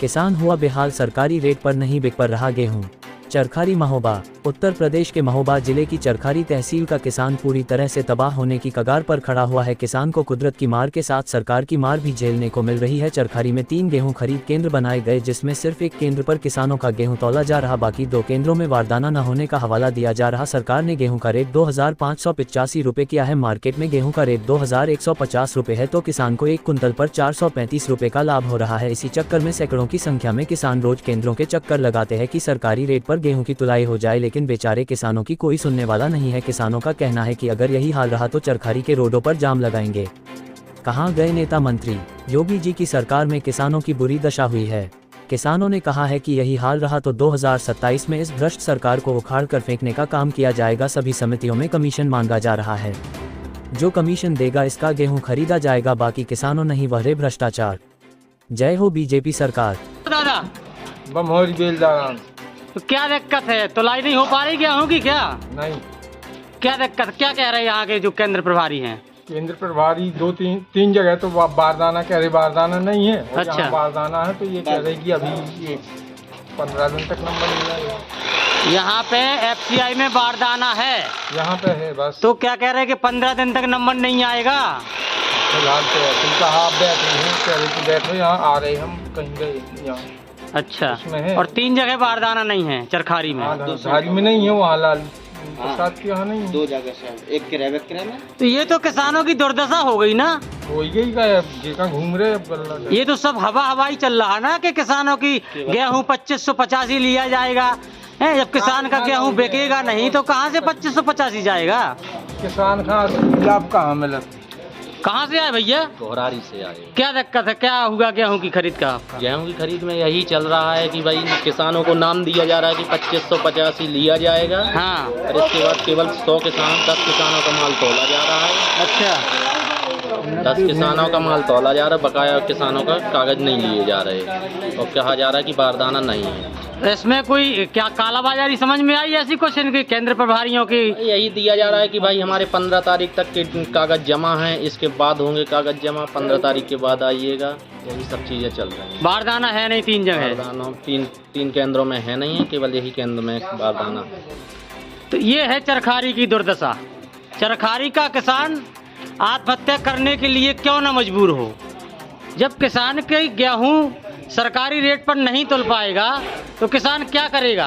किसान हुआ बेहाल, सरकारी रेट पर नहीं बिक पर रहा गेहूं। चरखारी महोबा। उत्तर प्रदेश के महोबा जिले की चरखारी तहसील का किसान पूरी तरह से तबाह होने की कगार पर खड़ा हुआ है। किसान को कुदरत की मार के साथ सरकार की मार भी झेलने को मिल रही है। चरखारी में 3 गेहूं खरीद केंद्र बनाए गए, जिसमें सिर्फ एक केंद्र पर किसानों का गेहूं तौला जा रहा, बाकी 2 केंद्रों में बारदाना न होने का हवाला दिया जा रहा। सरकार ने गेहूं का रेट 2585 रुपए किया है। मार्केट में गेहूं का रेट 2150 रुपए है, तो किसान को 1 कुंतल पर 435 रुपए का लाभ हो रहा है। इसी चक्कर में सैकड़ों की संख्या में किसान रोज केंद्रों के चक्कर लगाते हैं कि सरकारी रेट पर गेहूं की तुलाई हो जाए, लेकिन बेचारे किसानों की कोई सुनने वाला नहीं है। किसानों का कहना है कि अगर यही हाल रहा तो चरखारी के रोडों पर जाम लगाएंगे। कहां गए नेता मंत्री? योगी जी की सरकार में किसानों की बुरी दशा हुई है। किसानों ने कहा है कि यही हाल रहा तो 2027 में इस भ्रष्ट सरकार को उखाड़ कर फेंकने का काम किया जाएगा। सभी समितियों में कमीशन मांगा जा रहा है। जो कमीशन देगा इसका गेहूं खरीदा जाएगा, बाकी किसानों नहीं वहरे भ्रष्टाचार। जय हो बीजेपी सरकार। दादा बमहोरी बेलदार। तो क्या दिक्कत है? तुलाई नहीं हो पा रही गेहूं की क्या? नहीं, क्या दिक्कत, क्या कह रहे हैं यहाँ के जो केंद्र प्रभारी हैं? केंद्र प्रभारी 2-3 जगह तो बारदाना कह रहे, बारदाना नहीं है। और अच्छा। जहाँ बारदाना है तो ये कह रहे कि अभी ये 15 दिन तक नंबर नहीं आएगा। यहाँ पे FCI में बारदाना है, यहाँ पे है बस। तो क्या कह रहे हैं कि 15 दिन तक नंबर नहीं आएगा? फिलहाल तो ऐसे कहा आप बैठे हैं, कह रहे कि बैठो यहाँ, आ रहे हम कहीं गए यहाँ। अच्छा, उसमें है। और 3 जगह बारदाना नहीं है चरखारी में। धारी में नहीं है, वहाँ लाल प्रसाद के यहाँ नहीं है। 2 जगह से, एक किराए में। तो ये तो किसानों की दुर्दशा हो गई ना। हो गई का जेका घूम रहे अब गल्ला का। ये तो सब हवाई चल रहा है ना कि किसानों की गेहूं 2585 लिया जाएगा है। जब किसान का गेहूं बिकेगा नहीं तो कहाँ से 2585 जाएगा? किसान का लाभ कहाँ मिला? कहाँ से आए भैया? कोहरारी से आए। क्या दिक्कत है, क्या हुआ गेहूं की खरीद का? गेहूं की खरीद में यही चल रहा है कि भाई किसानों को नाम दिया जा रहा है कि 2585 लिया जाएगा। हाँ। और इसके बाद केवल 10 किसानों का माल तोला जा रहा है। अच्छा, 10 किसानों का माल तोला जा रहा है, बकाया किसानों का कागज नहीं लिए जा रहे और कहा जा रहा है कि बारदाना नहीं है। इसमें कोई क्या कालाबाजारी समझ में आई ऐसी कुछ इनके केंद्र प्रभारियों की? यही दिया जा रहा है कि भाई हमारे 15 तारीख तक के कागज जमा हैं, इसके बाद होंगे कागज जमा, 15 तारीख के बाद आइएगा। यही सब चीजें चल रही हैं। बारदाना है नहीं 3 जगह? बारदाना 3 केंद्रों में है नहीं है, केवल यही केंद्र में बारदाना है। तो ये है चरखारी की दुर्दशा। चरखारी का किसान आत्महत्या करने के लिए क्यों न मजबूर हो? जब किसान के गेहूं सरकारी रेट पर नहीं तुल पाएगा तो किसान क्या करेगा?